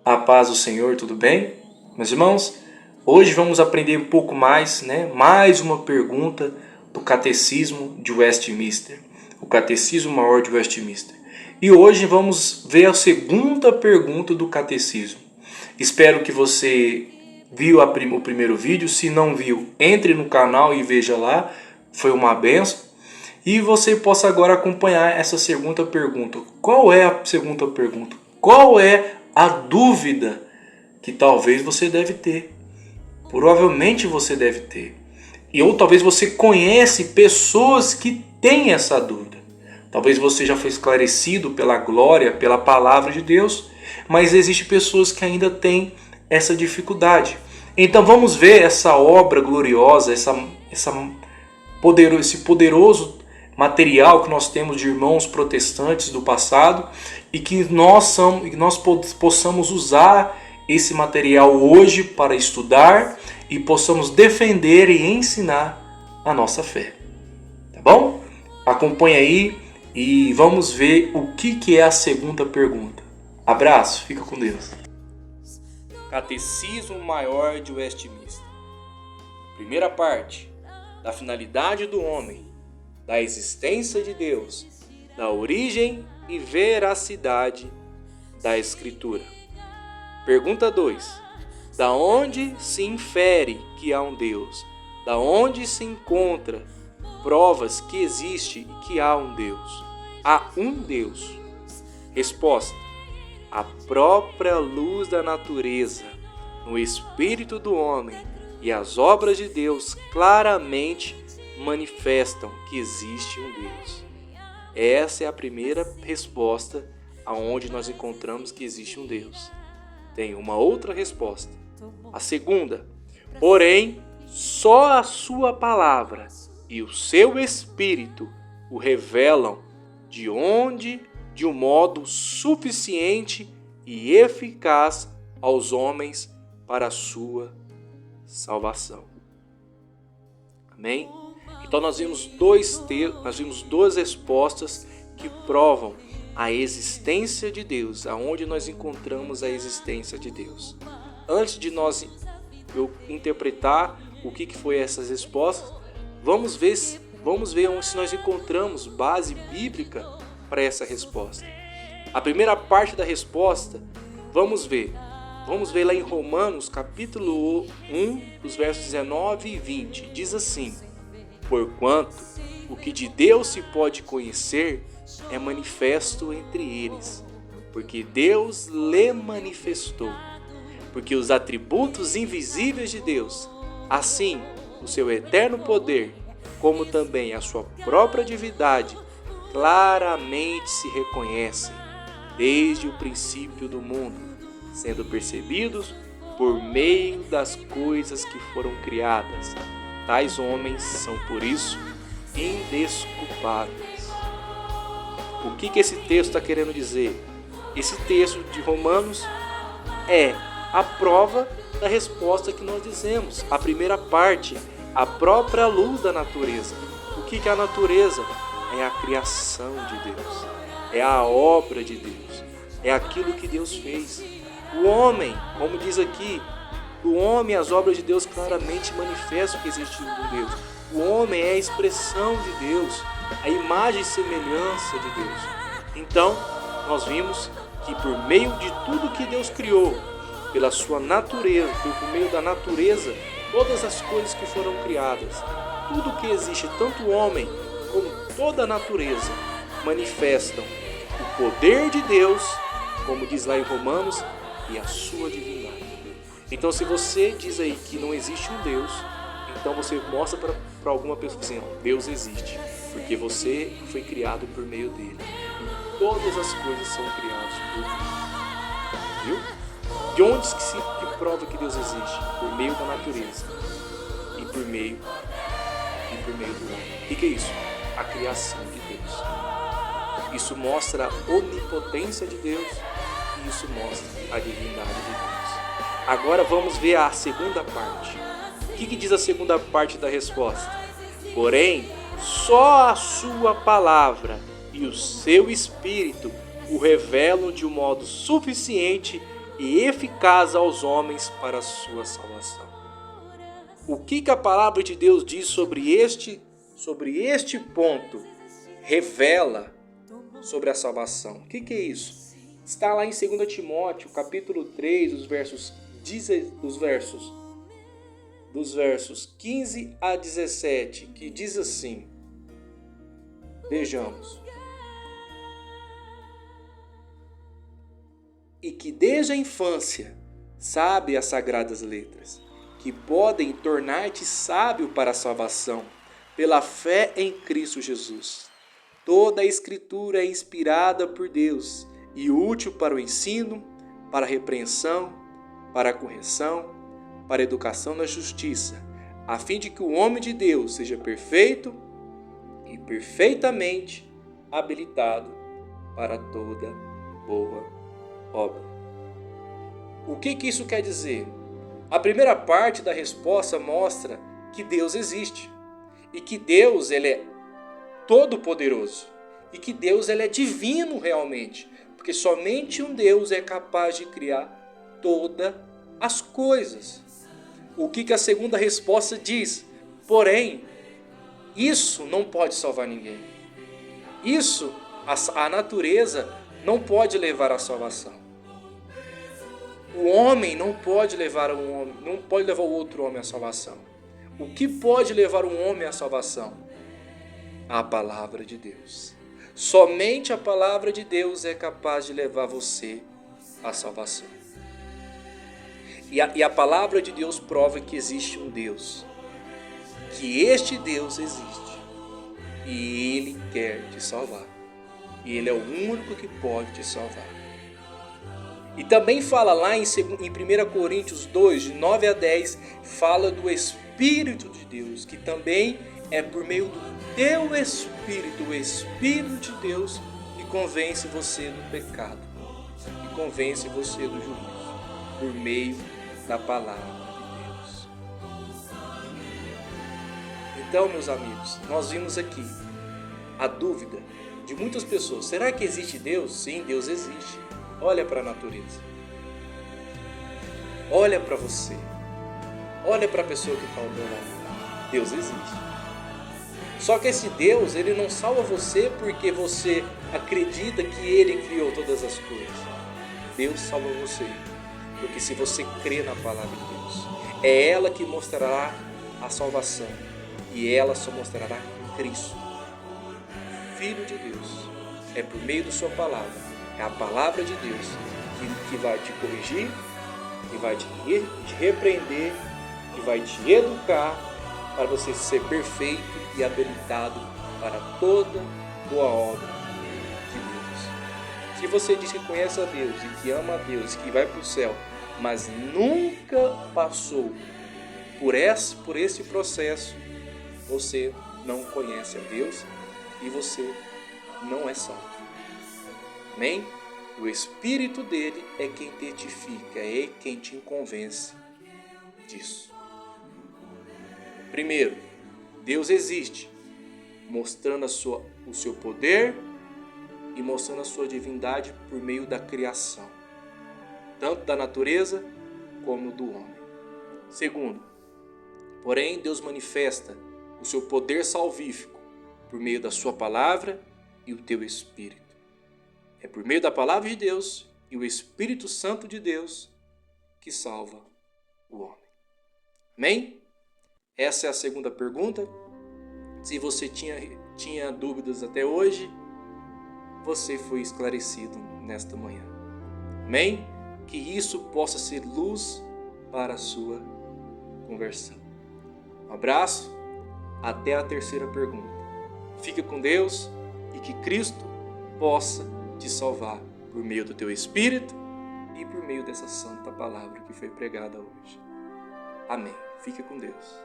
A paz do Senhor, tudo bem? Meus irmãos, hoje vamos aprender um pouco mais, mais uma pergunta do Catecismo de Westminster, o Catecismo Maior de Westminster. E hoje vamos ver a segunda pergunta do Catecismo. Espero que você viu o primeiro vídeo. Se não viu, entre no canal e veja lá, foi uma benção. E você possa agora acompanhar essa segunda pergunta. Qual é a segunda pergunta? Qual é a dúvida que talvez você deve ter? Provavelmente você deve ter. Ou talvez você conhece pessoas que têm essa dúvida. Talvez você já foi esclarecido pela glória, pela palavra de Deus, mas existem pessoas que ainda têm essa dificuldade. Então vamos ver essa obra gloriosa, esse poderoso material que nós temos de irmãos protestantes do passado e que nós possamos usar esse material hoje para estudar e possamos defender e ensinar a nossa fé. Tá bom? Acompanhe aí e vamos ver o que é a segunda pergunta. Abraço, fica com Deus. Catecismo Maior de Westminster. Primeira parte. Da finalidade do homem, da existência de Deus, da origem e veracidade da Escritura. Pergunta 2. Da onde se infere que há um Deus? Da onde se encontra provas que existe e que há um Deus? Há um Deus. Resposta. A própria luz da natureza, no espírito do homem e as obras de Deus claramente manifestam que existe um Deus. Essa é a primeira resposta aonde nós encontramos que existe um Deus. Tem uma outra resposta. A segunda, porém, só a sua palavra e o seu espírito o revelam de um modo suficiente e eficaz aos homens para a sua salvação. Amém? Então nós vimos duas respostas que provam a existência de Deus, aonde nós encontramos a existência de Deus. Antes de eu interpretar o que foi essas respostas, vamos ver se nós encontramos base bíblica para essa resposta. A primeira parte da resposta, vamos ver lá em Romanos, capítulo 1, os versos 19 e 20. Diz assim: porquanto o que de Deus se pode conhecer é manifesto entre eles, porque Deus lhe manifestou. Porque os atributos invisíveis de Deus, assim o seu eterno poder, como também a sua própria divindade, claramente se reconhecem desde o princípio do mundo, sendo percebidos por meio das coisas que foram criadas. Tais homens são, por isso, indesculpáveis. O que esse texto está querendo dizer? Esse texto de Romanos é a prova da resposta que nós dizemos. A primeira parte, a própria luz da natureza. O que é a natureza? É a criação de Deus, é a obra de Deus, é aquilo que Deus fez. O homem, como diz aqui, o homem, as obras de Deus claramente manifestam que existe um Deus. O homem é a expressão de Deus, a imagem e semelhança de Deus. Então, nós vimos que por meio de tudo que Deus criou, pela sua natureza, por meio da natureza, todas as coisas que foram criadas, tudo que existe, tanto o homem como toda a natureza, manifestam o poder de Deus, como diz lá em Romanos, e a sua divindade. Então, se você diz aí que não existe um Deus, então você mostra para alguma pessoa assim: Deus existe, porque você foi criado por meio dele. E todas as coisas são criadas por ele. Viu? De onde que prova que Deus existe? Por meio da natureza e por meio do homem. O que é isso? A criação de Deus. Isso mostra a onipotência de Deus e isso mostra a divindade de Deus. Agora vamos ver a segunda parte. O que diz a segunda parte da resposta? Porém, só a sua palavra e o seu espírito o revelam de um modo suficiente e eficaz aos homens para a sua salvação. O que a palavra de Deus diz sobre este ponto? Revela sobre a salvação. O que é isso? Está lá em 2 Timóteo, capítulo 3, dos versos 15 a 17, que diz assim: vejamos. E que desde a infância sabe as sagradas letras, que podem tornar-te sábio para a salvação, pela fé em Cristo Jesus. Toda a Escritura é inspirada por Deus e útil para o ensino, para a repreensão, para a correção, para a educação na justiça, a fim de que o homem de Deus seja perfeito e perfeitamente habilitado para toda boa obra. O que isso quer dizer? A primeira parte da resposta mostra que Deus existe e que Deus ele é todo-poderoso e que Deus ele é divino realmente, porque somente um Deus é capaz de criar todas as coisas. O que a segunda resposta diz? Porém, isso não pode salvar ninguém. Isso, a natureza não pode levar à salvação. O homem não pode levar o outro homem à salvação. O que pode levar um homem à salvação? A palavra de Deus. Somente a palavra de Deus é capaz de levar você à salvação. E a palavra de Deus prova que existe um Deus. Que este Deus existe. E Ele quer te salvar. E Ele é o único que pode te salvar. E também fala lá em 1 Coríntios 2, de 9 a 10, fala do Espírito de Deus, que também é por meio do teu Espírito, o Espírito de Deus, que convence você do pecado, que convence você do juízo, por meio da palavra de Deus. Então, meus amigos, nós vimos aqui a dúvida de muitas pessoas. Será que existe Deus? Sim, Deus existe. Olha para a natureza. Olha para você. Olha para a pessoa que está ao teu lado. Deus existe. Só que esse Deus, ele não salva você porque você acredita que ele criou todas as coisas. Deus salva você porque se você crê na palavra de Deus, é ela que mostrará a salvação. E ela só mostrará Cristo, Filho de Deus. É por meio da sua palavra. É a palavra de Deus que vai te corrigir, que vai te repreender, que vai te educar para você ser perfeito e habilitado para toda boa obra de Deus. Se você diz que conhece a Deus e que ama a Deus, que vai para o céu, mas nunca passou por esse processo, você não conhece a Deus e você não é salvo. Amém? O Espírito dele é quem te edifica, é quem te convence disso. Primeiro, Deus existe, mostrando o seu poder e mostrando a sua divindade por meio da criação, tanto da natureza como do homem. Segundo, porém, Deus manifesta o seu poder salvífico por meio da sua palavra e o teu Espírito. É por meio da palavra de Deus e o Espírito Santo de Deus que salva o homem. Amém? Essa é a segunda pergunta. Se você tinha dúvidas até hoje, você foi esclarecido nesta manhã. Amém? Que isso possa ser luz para a sua conversão. Um abraço. Até a terceira pergunta. Fique com Deus e que Cristo possa te salvar por meio do teu Espírito e por meio dessa santa palavra que foi pregada hoje. Amém. Fique com Deus.